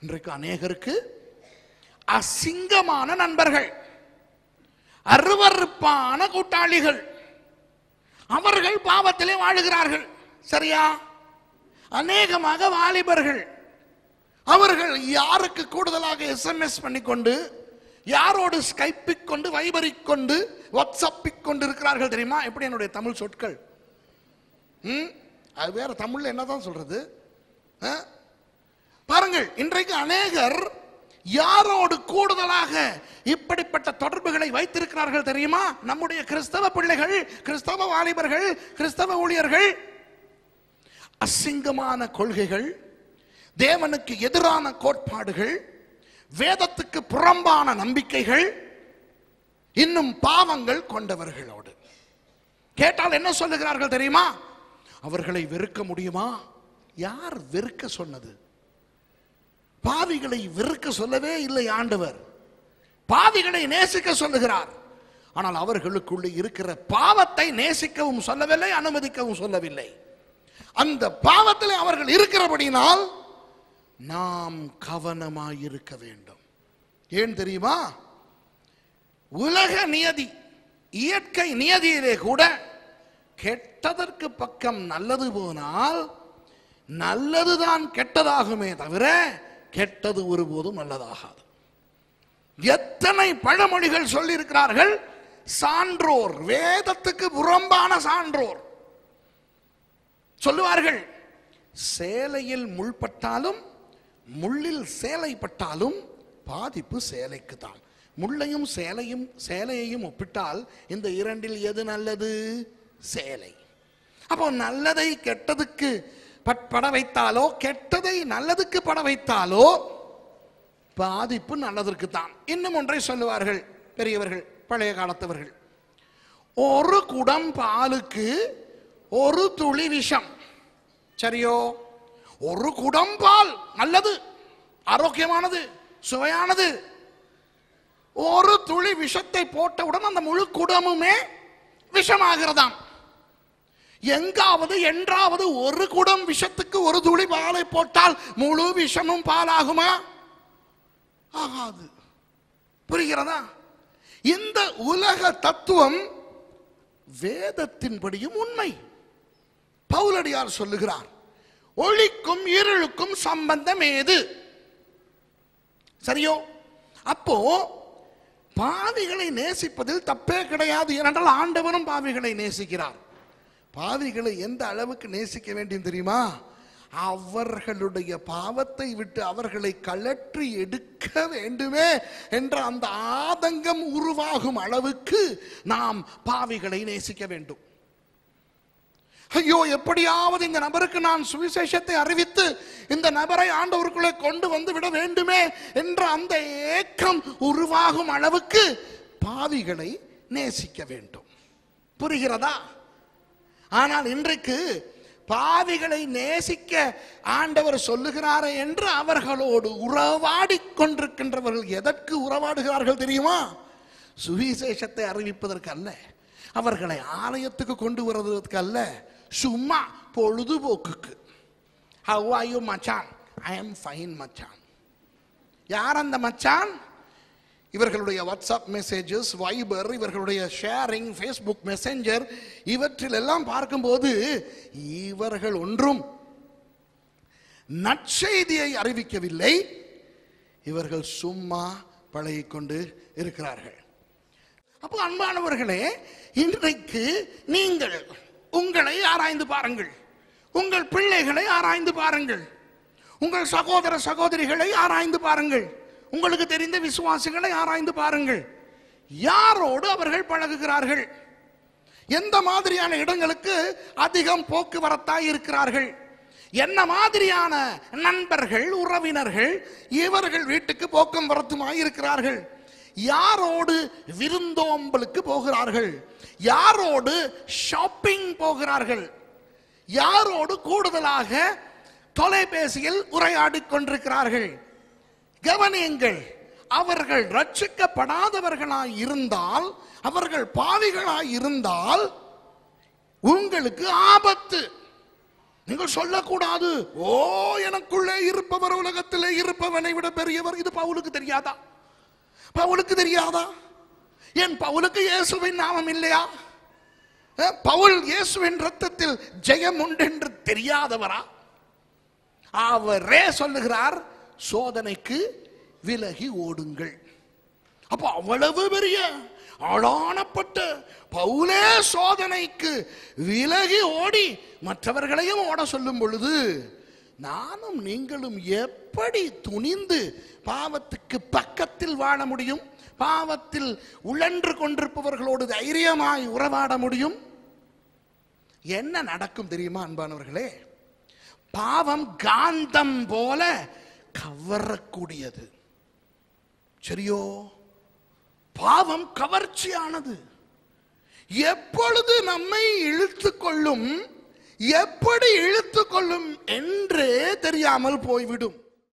இன்றைக்கு அநேகருக்கு அசிங்கமான நண்பர்கள், அருவருப்பான கூட்டாளிகள், அவர்கள் பாவத்திலே வாழுகிறார்கள். சரியா? அநேகமாக வாலிபர்கள், அவர்கள் யாருக்கு கூடுதலாக எஸ்எம்எஸ் பண்ணிக்கொண்டு, யாரோடு ஸ்கைப்பிக் கொண்டு, வைபரிக் கொண்டு, வாட்ஸ்அப்பிக் கொண்டு இருக்கிறார்கள் தெரியுமா? எப்படி என்னுடைய தமிழ் சொற்கள், அது வேற தமிழ்ல என்னதான் சொல்றது பாருங்கள். இன்றைக்கு அநேகர் யாரோடு கூடுதலாக இப்படிப்பட்ட தொடர்புகளை வைத்திருக்கிறார்கள் தெரியுமா? நம்முடைய கிறிஸ்தவ பிள்ளைகள், கிறிஸ்தவ வாலிபர்கள், கிறிஸ்தவ ஊழியர்கள். அசிங்கமான கொள்கைகள், தேவனுக்கு எதிரான கோட்பாடுகள், வேதத்துக்கு புறம்பான நம்பிக்கைகள், இன்னும் பாவங்கள் கொண்டவர்களோடு. கேட்டால் என்ன சொல்லுகிறார்கள் தெரியுமா? அவர்களை வெறுக்க முடியுமா? யார் வெறுக்க சொன்னது? பாவிகளை வெறுக்க சொல்லவே இல்லை ஆண்டவர். பாவிகளை நேசிக்க சொல்லுகிறார். ஆனால் அவர்களுக்குள்ளே இருக்கிற பாவத்தை நேசிக்கவும் சொல்லவில்லை, அனுமதிக்கவும் சொல்லவில்லை. அந்த பாவத்தில் அவர்கள் இருக்கிறபடினால் நாம் கவனமாயிருக்க வேண்டும். ஏன் தெரியுமா? உலக நியதி, இயற்கை நியதியிலே கூட கெட்டதற்கு பக்கம் நல்லது போனால் நல்லதுதான் கெட்டதாகுமே தவிர கெட்டது ஒருபோதும் நல்லதாகாது. எத்தனை பழமொழிகள் சொல்லி இருக்கிறார்கள். சான்றோர், வேதத்துக்கு புறம்பான சான்றோர் சொல்லுவார்கள், சேலையில் முள் பட்டாலும் முள்ளில் சேலை பட்டாலும் பாதிப்பு சேலைக்கு தான். முள்ளையும் சேலையையும் ஒப்பிட்டால் இந்த இரண்டில் எது நல்லது? சேலை. அப்போ நல்லதை கெட்டதுக்கு பட வைத்தாலோ, கெட்டதை நல்லதுக்கு பட வைத்தாலோ பாதிப்பு நல்லதற்கு தான். இன்னும் ஒன்றை சொல்லுவார்கள் பெரியவர்கள், பழைய காலத்தவர்கள், ஒரு குடம் பாலுக்கு ஒரு துளி விஷம். சரியோ? ஒரு குடம் பால் நல்லது, ஆரோக்கியமானது, சுவையானது. ஒரு துளி விஷத்தை போட்டவுடன் அந்த முழு குடமுமே விஷமாகிறதாம். எங்காவது என்றாவது ஒரு குடம் விஷத்துக்கு ஒரு துளி பாலை போட்டால் முழு விஷமும் பாலாகுமா? ஆகாது. புரிகிறதா? இந்த உலக தத்துவம் வேதத்தின்படியும் உண்மை. பவுலடியார் சொல்லுகிறார், ஒளிக்கும் இருளுக்கும் சம்பந்தம் ஏது? சரியோ? அப்போ பாவிகளை நேசிப்பதில் தப்பே கிடையாது. ஏனென்றால் ஆண்டவனும் பாவிகளை நேசிக்கிறார். பாவிகளை எந்த அளவுக்கு நேசிக்க வேண்டும் தெரியுமா? அவர்களுடைய பாவத்தை விட்டு அவர்களை கழற்றி எடுக்க வேண்டுமே என்ற அந்த ஆதங்கம் உருவாகும் அளவுக்கு நாம் பாவிகளை நேசிக்க வேண்டும். ஐயோ, எப்படியாவது இந்த நபருக்கு நான் சுவிசேஷத்தை அறிவித்து இந்த நபரை ஆண்டவருக்குள்ளே கொண்டு வந்து விட வேண்டுமே என்ற அந்த ஏக்கம் உருவாகும் அளவுக்கு பாவிகளை நேசிக்க வேண்டும். புரிகிறதா? ஆனால் இன்றைக்கு பாவிகளை நேசிக்க ஆண்டவர் சொல்லுகிறாரே என்று அவர்களோடு உறவாடி கொண்டிருக்கின்றவர்கள் எதற்கு உறவாடுகிறார்கள் தெரியுமா? சுவிசேஷத்தை அறிவிப்பதற்கு அல்ல, அவர்களை ஆலயத்துக்கு கொண்டு வருவதற்கு அல்ல, சும்மா பொழுதுபோக்குக்கு. How are you மச்சான்? I am fine மச்சான். யார் அந்த மச்சான்? இவர்களுடைய வாட்ஸ்அப் மெசேஜஸ், வைபர், இவர்களுடைய ஷேரிங், ஃபேஸ்புக் மெசஞ்சர், இவற்றில் எல்லாம் பார்க்கும்போது இவர்கள் ஒன்றும் நற்செய்தியை அறிவிக்கவில்லை. இவர்கள் சும்மா பழகிக்கொண்டு இருக்கிறார்கள். அப்போ அன்பானவர்களே, இன்றைக்கு நீங்கள் உங்களை ஆராய்ந்து பாருங்கள், உங்கள் பிள்ளைகளை ஆராய்ந்து பாருங்கள், உங்கள் சகோதர சகோதரிகளை ஆராய்ந்து பாருங்கள், உங்களுக்கு தெரிந்த விசுவாசிகளை ஆராய்ந்து பாருங்கள். யாரோடு அவர்கள் பழகுகிறார்கள்? எந்த மாதிரியான இடங்களுக்கு அதிகம் போக்குவரத்தாய் இருக்கிறார்கள்? என்ன மாதிரியான நண்பர்கள், உறவினர்கள் இவர்கள் வீட்டுக்கு போக்கும் வரத்துமாய் இருக்கிறார்கள்? யாரோடு விருந்தோம்பலுக்கு போகிறார்கள்? யாரோடு ஷாப்பிங் போகிறார்கள்? யாரோடு கூடுதலாக தொலைபேசியில் உரையாடிக் கொண்டிருக்கிறார்கள்? கவனியுங்கள். அவர்கள் ரட்சிக்கப்படாதவர்களாய் இருந்தால், அவர்கள் பாவிகளாய் இருந்தால் உங்களுக்கு ஆபத்து. நீங்கள் சொல்லக்கூடாது, ஓ எனக்குள்ளே இருப்பவர் உலகத்திலே இருப்பவனை விட பெரியவர். இது பவுலுக்கு தெரியாதா? பவுலுக்கு தெரியாதா? ஏன் பவுலுக்கு இயேசுவின் நாமம் இல்லையா? பவுல் இயேசுவின் ரத்தத்தில் ஜெயம் உண்டு என்று தெரியாதவரா? அவரே சொல்லுகிறார், சோதனைக்கு விலகி ஓடுங்கள். அப்போ அவ்வளவு பெரிய ஆளானப்பட்ட பவுலே சோதனைக்கு விலகி ஓடி மற்றவர்களையும் ஓட சொல்லும் பொழுது, நானும் நீங்களும் எப்படி துணிந்து பாவத்துக்கு பக்கத்தில் வாழ முடியும்? பாவத்தில் உழன்று கொண்டிருப்பவர்களோடு தைரியமாய் உறவாட முடியும்? என்ன நடக்கும் தெரியுமா அன்பானவர்களே? பாவம் காந்தம் போல கவரக்கூடியது. சரியோ? பாவம் கவர்ச்சியானது. எப்பொழுது நம்மை இழுத்து கொள்ளும், எப்படி இழுத்து கொள்ளும் என்றே தெரியாமல் போய்விடும்.